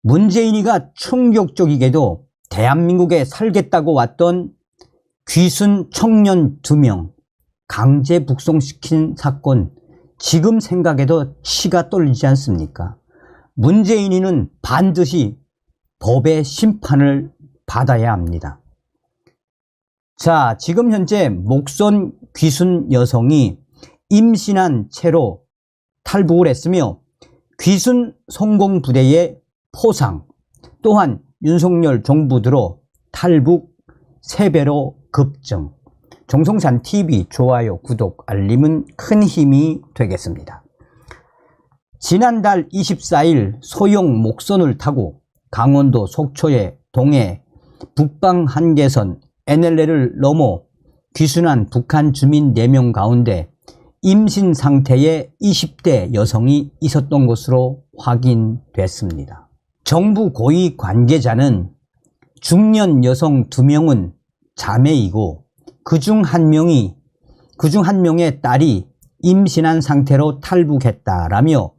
문재인이가 충격적이게도 대한민국에 살겠다고 왔던 귀순 청년 2명 강제 북송시킨 사건, 지금 생각해도 치가 떨리지 않습니까? 문재인이는 반드시 법의 심판을 받아야 합니다. 자, 지금 현재 목선 귀순 여성이 임신한 채로 탈북을 했으며 귀순 성공부대의 포상, 또한 윤석열 정부 들어 탈북 3배로 급증. 정성찬TV 좋아요, 구독, 알림은 큰 힘이 되겠습니다. 지난달 24일 소형 목선을 타고 강원도 속초의 동해 북방 한계선 NLL을 넘어 귀순한 북한 주민 4명 가운데 임신 상태의 20대 여성이 있었던 것으로 확인됐습니다. 정부 고위 관계자는 중년 여성 2명은 자매이고 그중 한 명의 딸이 임신한 상태로 탈북했다라며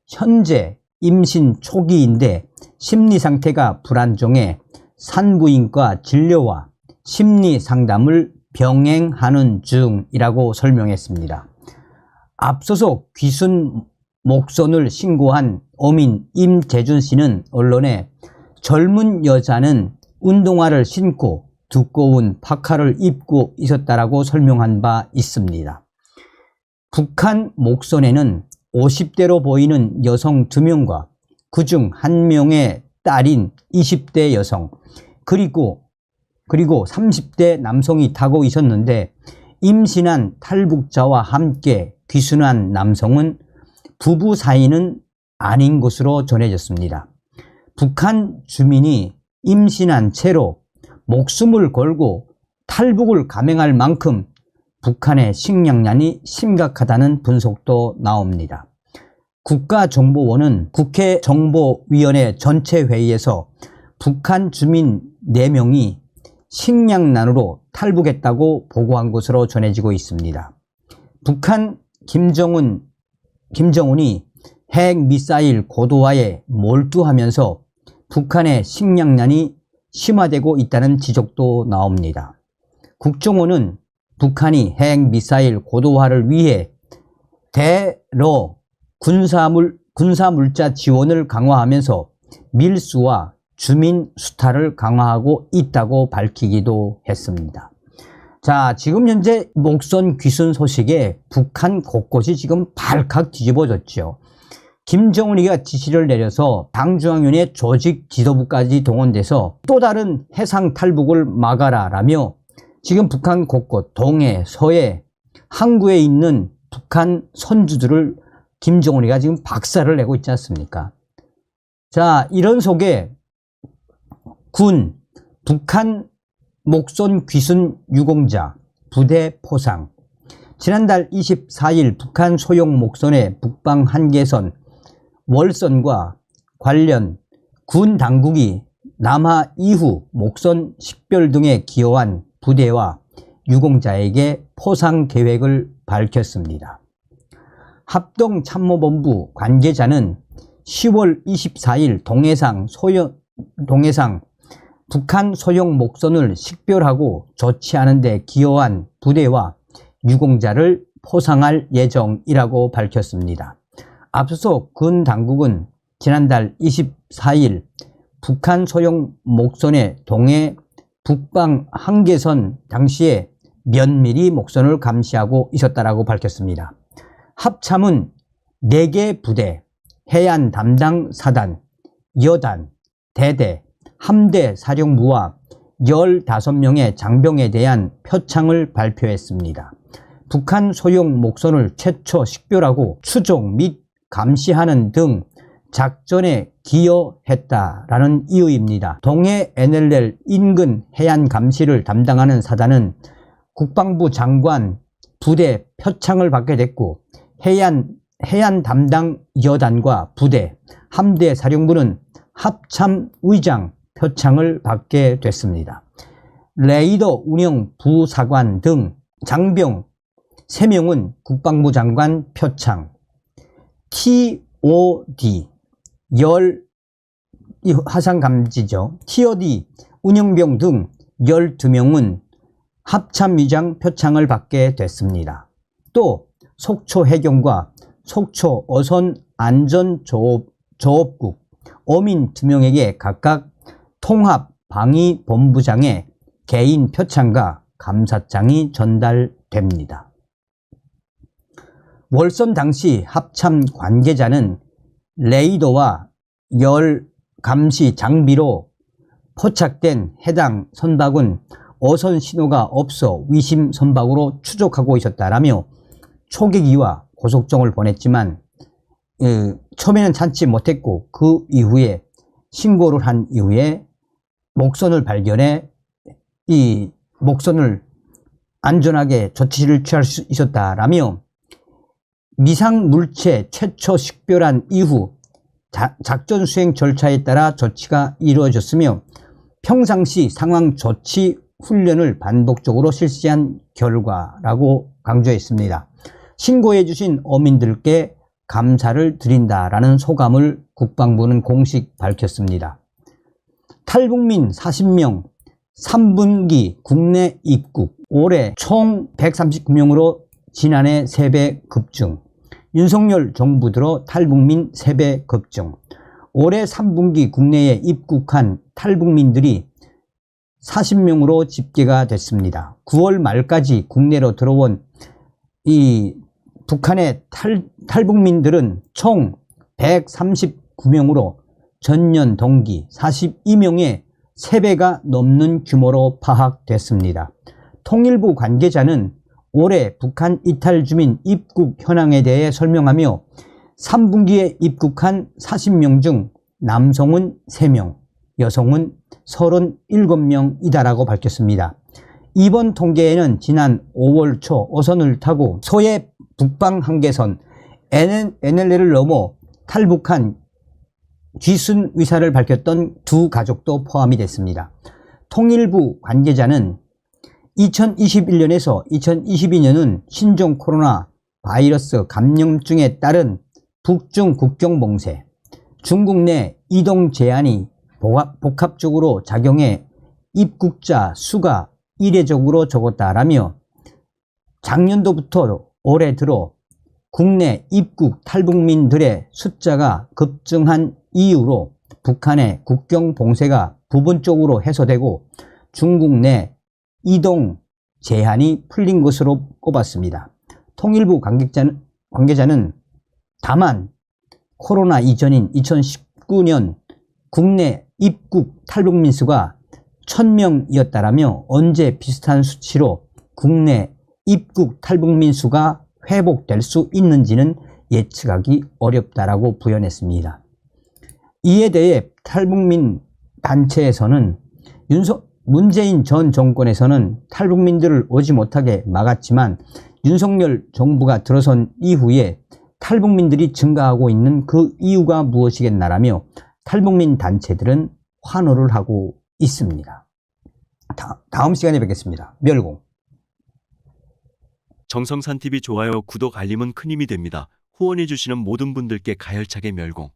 현재 임신 초기인데 심리 상태가 불안정해 산부인과 진료와 심리 상담을 병행하는 중이라고 설명했습니다. 앞서서 귀순 목선을 신고한 어민 임재준 씨는 언론에 젊은 여자는 운동화를 신고 두꺼운 파카를 입고 있었다라고 설명한 바 있습니다. 북한 목선에는 50대로 보이는 여성 2명과 그중 1명의 딸인 20대 여성 그리고 30대 남성이 타고 있었는데 임신한 탈북자와 함께 귀순한 남성은 부부 사이는 아닌 것으로 전해졌습니다. 북한 주민이 임신한 채로 목숨을 걸고 탈북을 감행할 만큼 북한의 식량난이 심각하다는 분석도 나옵니다. 국가정보원은 국회 정보위원회 전체 회의에서 북한 주민 4명이 식량난으로 탈북했다고 보고한 것으로 전해지고 있습니다. 북한 김정은이 핵미사일 고도화에 몰두하면서 북한의 식량난이 심화되고 있다는 지적도 나옵니다. 국정원은 북한이 핵미사일 고도화를 위해 대러 군사물자 지원을 강화하면서 밀수와 주민 수탈을 강화하고 있다고 밝히기도 했습니다. 자, 지금 현재 목선 귀순 소식에 북한 곳곳이 지금 발칵 뒤집어졌죠. 김정은이가 지시를 내려서 당중앙위원회 조직 지도부까지 동원돼서 또 다른 해상 탈북을 막아라라며 지금 북한 곳곳 동해, 서해, 항구에 있는 북한 선주들을 김정은이가 지금 박살을 내고 있지 않습니까? 자, 이런 속에 북한 목선 귀순 유공자 부대 포상, 지난달 24일 북한 소형 목선의 북방 한계선 월선과 관련 군 당국이 남하 이후 목선 식별 등에 기여한 부대와 유공자에게 포상 계획을 밝혔습니다. 합동참모본부 관계자는 10월 24일 동해상 북한 소형 목선을 식별하고 조치하는 데 기여한 부대와 유공자를 포상할 예정이라고 밝혔습니다. 앞서서 군 당국은 지난달 24일 북한 소형 목선의 동해 북방 한계선 당시에 면밀히 목선을 감시하고 있었다라고 밝혔습니다. 합참은 4개 부대, 해안 담당 사단, 여단, 대대, 함대 사령부와 15명의 장병에 대한 표창을 발표했습니다. 북한 소형 목선을 최초 식별하고 추종 및 감시하는 등 작전에 기여했다라는 이유입니다. 동해 NLL 인근 해안 감시를 담당하는 사단은 국방부 장관 부대 표창을 받게 됐고 해안 담당 여단과 부대, 함대 사령부는 합참 의장 표창을 받게 됐습니다. 레이더 운영 부사관 등 장병 3명은 국방부 장관 표창, TOD 이 화상 감지죠. 티어디, 운영병 등 12명은 합참 위장 표창을 받게 됐습니다. 또 속초 해경과 속초 어선 안전조업국 어민 2명에게 각각 통합 방위본부장의 개인 표창과 감사장이 전달됩니다. 월선 당시 합참 관계자는 레이더와 열 감시 장비로 포착된 해당 선박은 어선 신호가 없어 위심 선박으로 추적하고 있었다라며 초계기와 고속정을 보냈지만 처음에는 찾지 못했고 그 이후에 신고를 한 이후에 목선을 발견해 이 목선을 안전하게 조치를 취할 수 있었다라며 미상물체 최초 식별한 이후 작전 수행 절차에 따라 조치가 이루어졌으며 평상시 상황 조치 훈련을 반복적으로 실시한 결과라고 강조했습니다. 신고해 주신 어민들께 감사를 드린다라는 소감을 국방부는 공식 밝혔습니다. 탈북민 40명 3분기 국내 입국 올해 총 139명으로 지난해 3배 급증. 윤석열 정부 들어 탈북민 3배 급증. 올해 3분기 국내에 입국한 탈북민들이 40명으로 집계가 됐습니다. 9월 말까지 국내로 들어온 이 북한의 탈북민들은 총 139명으로 전년 동기 42명의 3배가 넘는 규모로 파악됐습니다. 통일부 관계자는 올해 북한 이탈 주민 입국 현황에 대해 설명하며 3분기에 입국한 40명 중 남성은 3명, 여성은 37명이다라고 밝혔습니다. 이번 통계에는 지난 5월 초 어선을 타고 소해 북방 한계선 NLL을 넘어 탈북한 귀순 의사를 밝혔던 2 가족도 포함이 됐습니다. 통일부 관계자는 2021년에서 2022년은 신종 코로나 바이러스 감염증에 따른 북중 국경 봉쇄, 중국 내 이동 제한이 복합적으로 작용해 입국자 수가 이례적으로 적었다라며 작년도부터 올해 들어 국내 입국 탈북민들의 숫자가 급증한 이유로 북한의 국경 봉쇄가 부분적으로 해소되고 중국 내 이동 제한이 풀린 것으로 꼽았습니다. 통일부 관계자는 다만 코로나 이전인 2019년 국내 입국 탈북민 수가 1000명이었다라며 언제 비슷한 수치로 국내 입국 탈북민 수가 회복될 수 있는지는 예측하기 어렵다라고 부연했습니다. 이에 대해 탈북민 단체에서는 문재인 전 정권에서는 탈북민들을 오지 못하게 막았지만 윤석열 정부가 들어선 이후에 탈북민들이 증가하고 있는 그 이유가 무엇이겠나라며 탈북민 단체들은 환호를 하고 있습니다. 다음 시간에 뵙겠습니다. 멸공. 정성산TV 좋아요, 구독, 알림은 큰 힘이 됩니다. 후원해주시는 모든 분들께 가열차게 멸공.